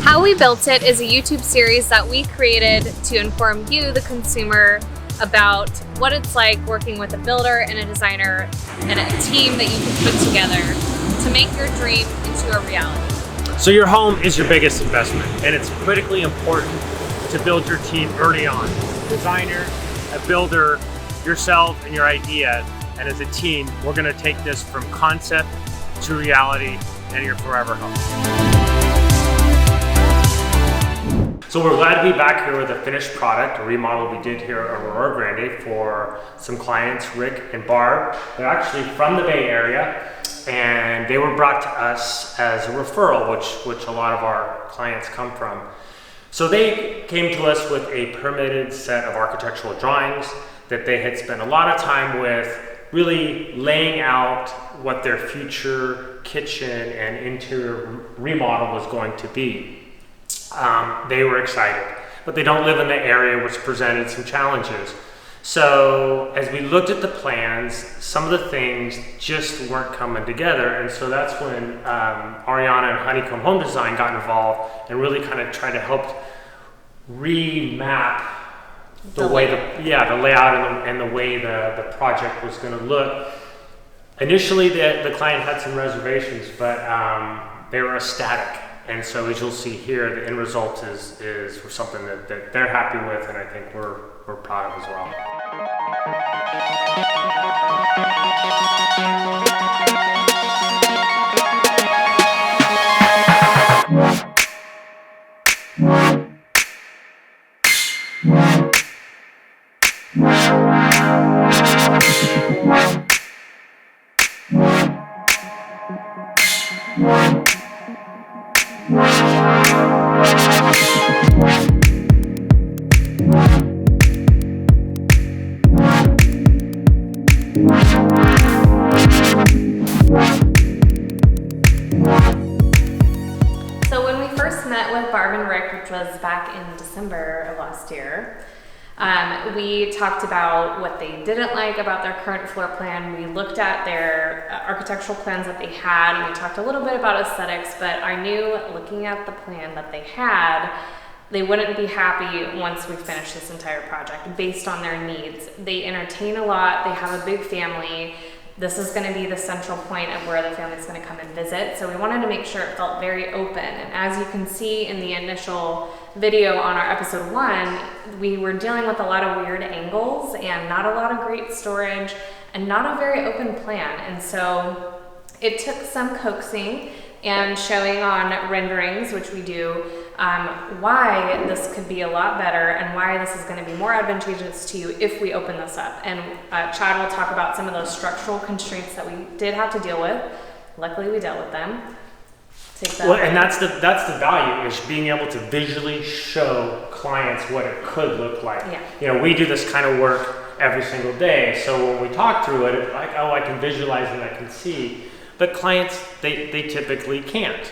How We Built It is a YouTube series that we created to inform you, the consumer, about what it's like working with a builder and a designer and a team that you can put together to make your dream into a reality. So your home is your biggest investment, and it's critically important to build your team early on. Designer, a builder, yourself and your idea, and as a team, we're gonna take this from concept to reality and your forever home. So we're glad to be back here with a finished product, a remodel we did here at Arroyo Grande for some clients, Rick and Barb. They're actually from the Bay Area, and they were brought to us as a referral, which a lot of our clients come from. So they came to us with a permitted set of architectural drawings that they had spent a lot of time with, really laying out what their future kitchen and interior remodel was going to be. They were excited, but they don't live in the area, which presented some challenges. So as we looked at the plans, some of the things just weren't coming together, and so that's when Ariana and Honeycomb Home Design got involved and really kind of tried to help remap the layout and the way the project was going to look. Initially, the client had some reservations, but they were ecstatic. And so as you'll see here, the end result is something that they're happy with, and I think we're proud of as well. So when we first met with Barb and Rick, which was back in December of last year, we talked about what they didn't like about their current floor plan. We looked at their architectural plans that they had, and we talked a little bit about aesthetics, but I knew looking at the plan that they had, they wouldn't be happy once we finished this entire project based on their needs. They entertain a lot, they have a big family. This is going to be the central point of where the family's going to come and visit. So we wanted to make sure it felt very open. And as you can see in the initial video on our episode 1, we were dealing with a lot of weird angles and not a lot of great storage and not a very open plan. And so it took some coaxing and showing on renderings, which we do, why this could be a lot better and why this is going to be more advantageous to you if we open this up. And Chad will talk about some of those structural constraints that we did have to deal with. Luckily, we dealt with them. Well, and that's the value, is being able to visually show clients what it could look like. Yeah. You know, we do this kind of work every single day, so when we talk through it, it's like, oh, I can visualize and I can see. But clients, they typically can't.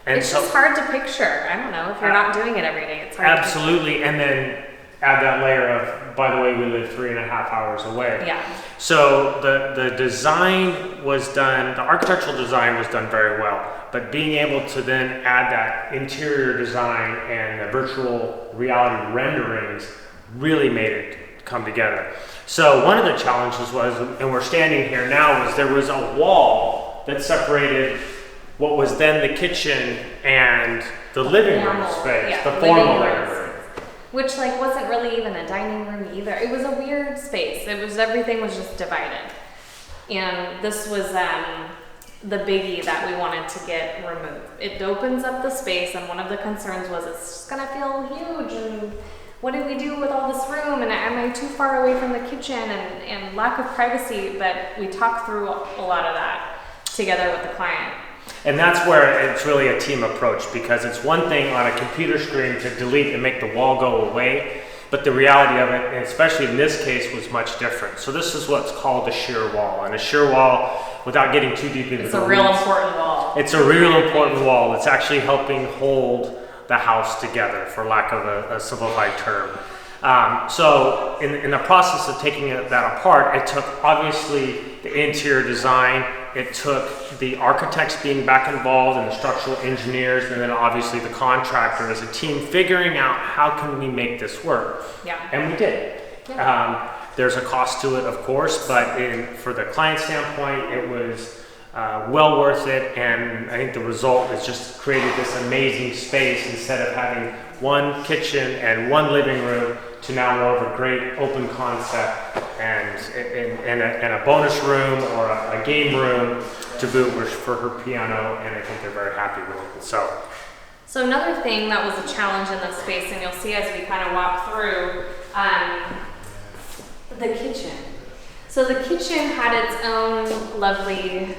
And it's just hard to picture. I don't know, if you're not doing it every day, it's hard absolutely, to and then add that layer of, by the way, we live 3.5 hours away. Yeah. So the design was done, the architectural design was done very well, but being able to then add that interior design and the virtual reality renderings really made it come together. So one of the challenges was, and we're standing here now, was there was a wall that separated what was then the kitchen and the living room space, yeah, the formal living room. Which wasn't really even a dining room either. It was a weird space. Everything was just divided. And this was the biggie that we wanted to get removed. It opens up the space, and one of the concerns was it's just gonna feel huge, and what do we do with all this room, and am I too far away from the kitchen, and lack of privacy. But we talked through a lot of that together with the client. And that's where it's really a team approach, because it's one thing on a computer screen to delete and make the wall go away, but the reality of it, and especially in this case, was much different. So this is what's called a shear wall. And a shear wall, without getting too deep into the weeds, it's a real important wall. It's a real important wall. It's actually helping hold the house together, for lack of a simplified term. So in the process of taking that apart, it took obviously the interior design it took the architects being back involved and the structural engineers, and then obviously the contractor as a team figuring out how can we make this work. Yeah. And we did. Yeah. There's a cost to it, of course, but for the client standpoint, it was well worth it. And I think the result is just created this amazing space instead of having one kitchen and one living room to now more of a great open concept and a bonus room or a game room to boot for her piano. And I think they're very happy with it. So another thing that was a challenge in this space, and you'll see as we kind of walk through, the kitchen. So the kitchen had its own lovely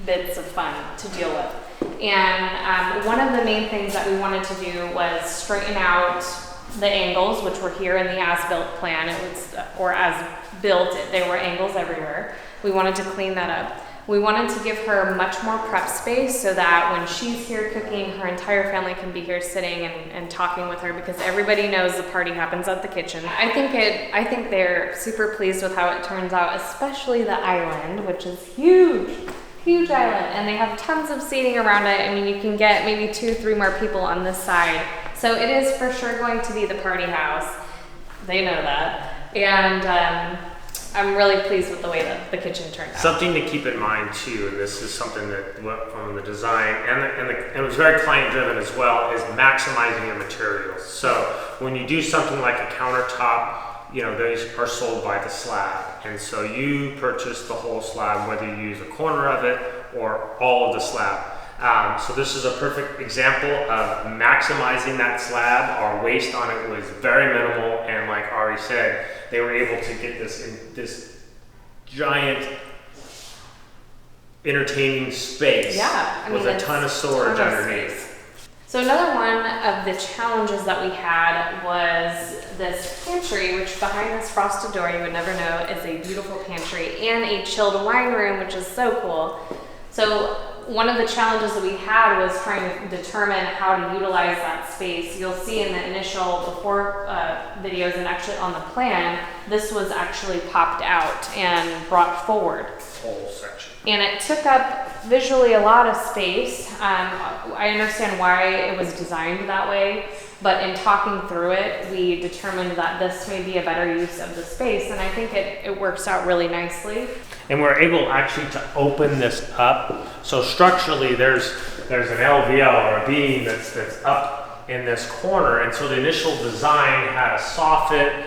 bits of fun to deal with. And one of the main things that we wanted to do was straighten out the angles, which were here in the as-built plan. It was, or as-built, there were angles everywhere. We wanted to clean that up. We wanted to give her much more prep space so that when she's here cooking, her entire family can be here sitting and talking with her, because everybody knows the party happens at the kitchen. I think they're super pleased with how it turns out, especially the island, which is huge, huge island, and they have tons of seating around it. I mean, you can get maybe 2-3 more people on this side. So it is for sure going to be the party house. They know that. And I'm really pleased with the way that the kitchen turned out. Something to keep in mind too, and this is something that went from the design and it was very client driven as well, is maximizing your materials. So when you do something like a countertop, you know, those are sold by the slab, and so you purchase the whole slab, whether you use a corner of it or all of the slab. So this is a perfect example of maximizing that slab. Our waste on it was very minimal, and like Ari said, they were able to get this giant entertaining space with a ton of storage underneath. So another one of the challenges that we had was this pantry, which behind this frosted door, you would never know, is a beautiful pantry and a chilled wine room, which is so cool. So one of the challenges that we had was trying to determine how to utilize that space. You'll see in the initial before videos and actually on the plan, this was actually popped out and brought forward. Whole section. And it took up visually a lot of space. I understand why it was designed that way, but in talking through it, we determined that this may be a better use of the space, and I think it works out really nicely. And we're able actually to open this up. So structurally, there's an LVL or a beam that's up in this corner, and so the initial design had a soffit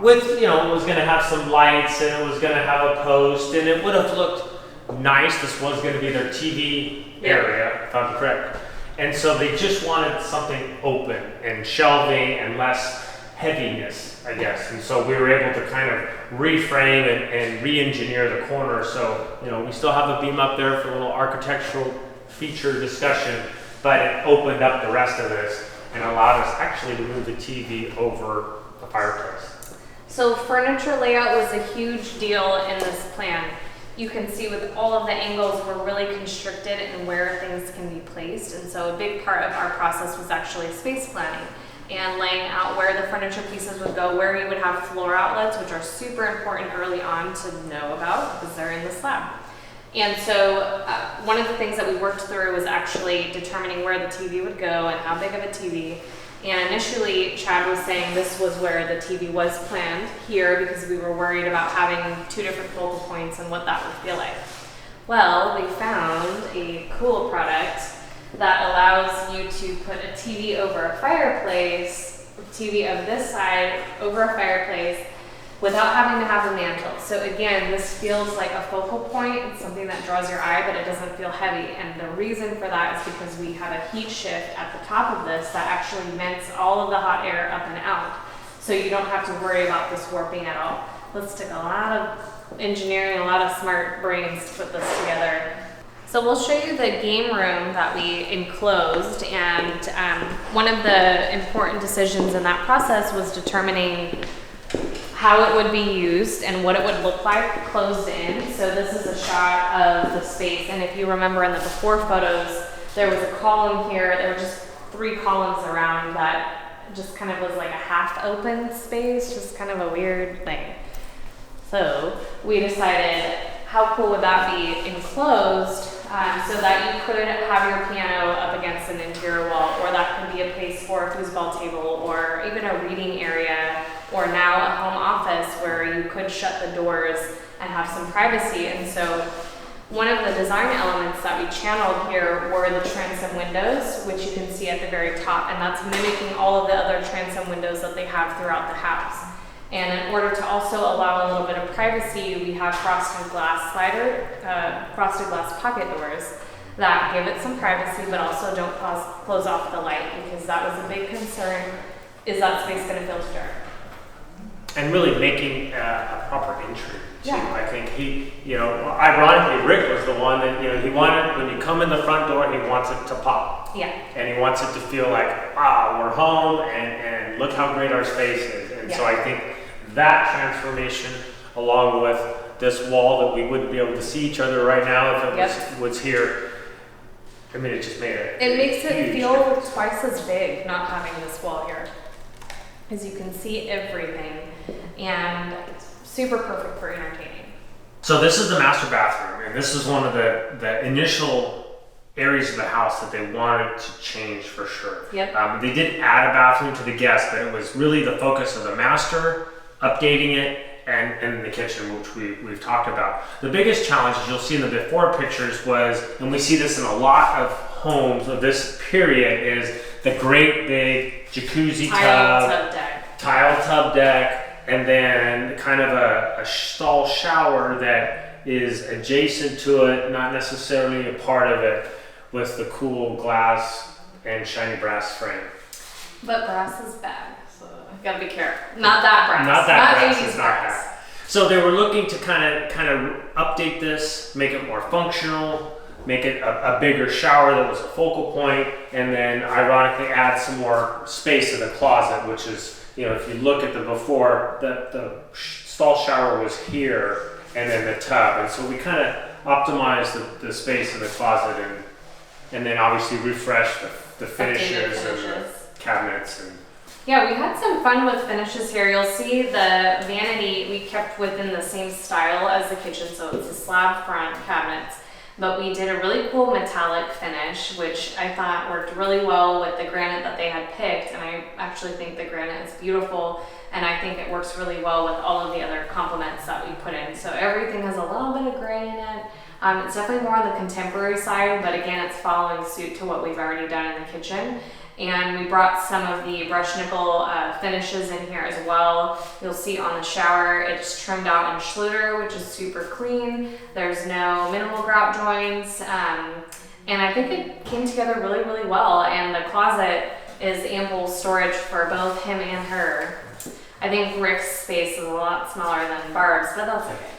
with, you know, it was going to have some lights and it was going to have a post, and it would have looked nice. This was going to be their TV area, if I'm correct. And so they just wanted something open and shelving and less heaviness, I guess. And so we were able to kind of reframe and re-engineer the corner. So, you know, we still have a beam up there for a little architectural feature discussion, but it opened up the rest of this and allowed us actually to move the TV over the fireplace. So furniture layout was a huge deal in this plan. You can see with all of the angles, we're really constricted in where things can be placed. And so a big part of our process was actually space planning and laying out where the furniture pieces would go, where you would have floor outlets, which are super important early on to know about because they're in the slab. And so one of the things that we worked through was actually determining where the TV would go and how big of a TV. And initially, Chad was saying this was where the TV was planned here because we were worried about having 2 different focal points and what that would feel like. Well, we found a cool product that allows you to put a TV over a fireplace, TV of this side over a fireplace, without having to have a mantle. So again, this feels like a focal point. It's something that draws your eye, but it doesn't feel heavy. And the reason for that is because we have a heat shift at the top of this that actually vents all of the hot air up and out. So you don't have to worry about this warping at all. Let's take a lot of engineering, a lot of smart brains to put this together. So we'll show you the game room that we enclosed, and one of the important decisions in that process was determining how it would be used and what it would look like closed in. So this is a shot of the space, and if you remember in the before photos, there was a column here. There were just 3 columns around that just kind of was like a half open space, just kind of a weird thing. So we decided how cool would that be enclosed, so that you could have your piano up against an interior wall, or that could be a place for a foosball table, or even a reading area, or now a home office where you could shut the doors and have some privacy. And so one of the design elements that we channeled here were the transom windows, which you can see at the very top, and that's mimicking all of the other transom windows that they have throughout the house. And in order to also allow a little bit of privacy, we have frosted glass pocket doors that give it some privacy, but also don't close off the light, because that was a big concern. Is that space going to feel too dark? And really making a proper entry too. Yeah. I think ironically, Rick was the one that, he wanted, when you come in the front door, he wants it to pop. Yeah. And he wants it to feel like, wow, we're home, and look how great our space is. And so I think that transformation, along with this wall that we wouldn't be able to see each other right now if it was here, I mean, it just made it. It makes it feel twice as big not having this wall here, as you can see everything, and super perfect for entertaining. So this is the master bathroom, and this is one of the initial areas of the house that they wanted to change for sure. Yep. They did add a bathroom to the guest, but it was really the focus of the master, updating it, and the kitchen, which we've talked about. The biggest challenge, as you'll see in the before pictures, was, and we see this in a lot of homes of this period, is the great big jacuzzi tile tub deck, and then kind of a stall shower that is adjacent to it, not necessarily a part of it, with the cool glass and shiny brass frame. But brass is bad, so I've got to be careful. Not that brass. Not that brass. 80s It's not that. So they were looking to kind of update this, make it more functional, make it a bigger shower that was a focal point, and then ironically add some more space in the closet, which is, if you look at the before, the stall shower was here, and then the tub, and so we kind of optimized the space in the closet, and then obviously refreshed the finishes and the cabinets. And yeah, we had some fun with finishes here. You'll see the vanity we kept within the same style as the kitchen, so it's a slab front cabinets, but we did a really cool metallic finish, which I thought worked really well with the granite that they had picked, and I actually think the granite is beautiful, and I think it works really well with all of the other complements that we put in. So everything has a little bit of gray in it. It's definitely more on the contemporary side, but again, it's following suit to what we've already done in the kitchen. And we brought some of the brush nickel finishes in here as well. You'll see on the shower, it's trimmed out in Schluter, which is super clean. There's no minimal grout joints. And I think it came together really, really well. And the closet is ample storage for both him and her. I think Rick's space is a lot smaller than Barb's, but that's okay.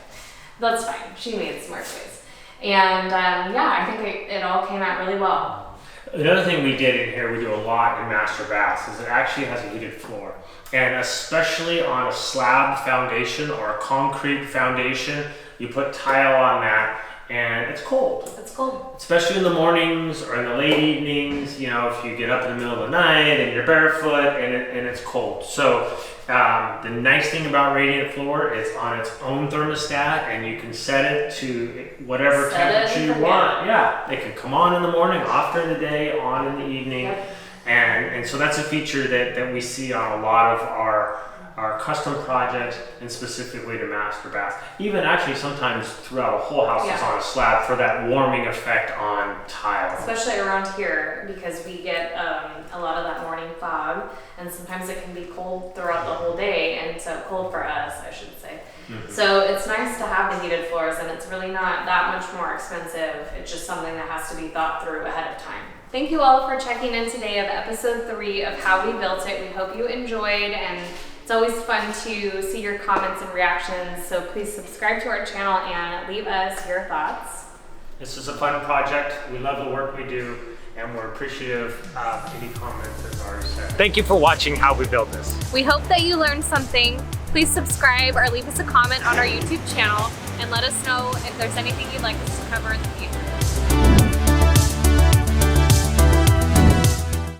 That's fine. She needs more space. And I think it all came out really well. Another thing we did in here, we do a lot in master baths, is it actually has a heated floor. And especially on a slab foundation or a concrete foundation, you put tile on that and it's cold. It's cold. Especially in the mornings or in the late evenings, if you get up in the middle of the night and you're barefoot and it's cold. So the nice thing about radiant floor, it's on its own thermostat, and you can set it to whatever temperature you want. Yeah, it can come on in the morning, off during the day, on in the evening. Yep. And so that's a feature that we see on a lot of our custom projects, and specifically the master bath. Even actually sometimes throughout a whole house is on a slab for that warming effect on tile. Especially around here, because we get a lot of that morning fog, and sometimes it can be cold throughout the whole day, and so cold for us, I should say. Mm-hmm. So it's nice to have the heated floors, and it's really not that much more expensive. It's just something that has to be thought through ahead of time. Thank you all for checking in today of episode 3 of How We Built It. We hope you enjoyed, and it's always fun to see your comments and reactions, so please subscribe to our channel and leave us your thoughts. This is a fun project. We love the work we do, and we're appreciative of any comments, as already said. Thank you for watching How We Built This. We hope that you learned something. Please subscribe or leave us a comment on our YouTube channel, and let us know if there's anything you'd like us to cover in the future.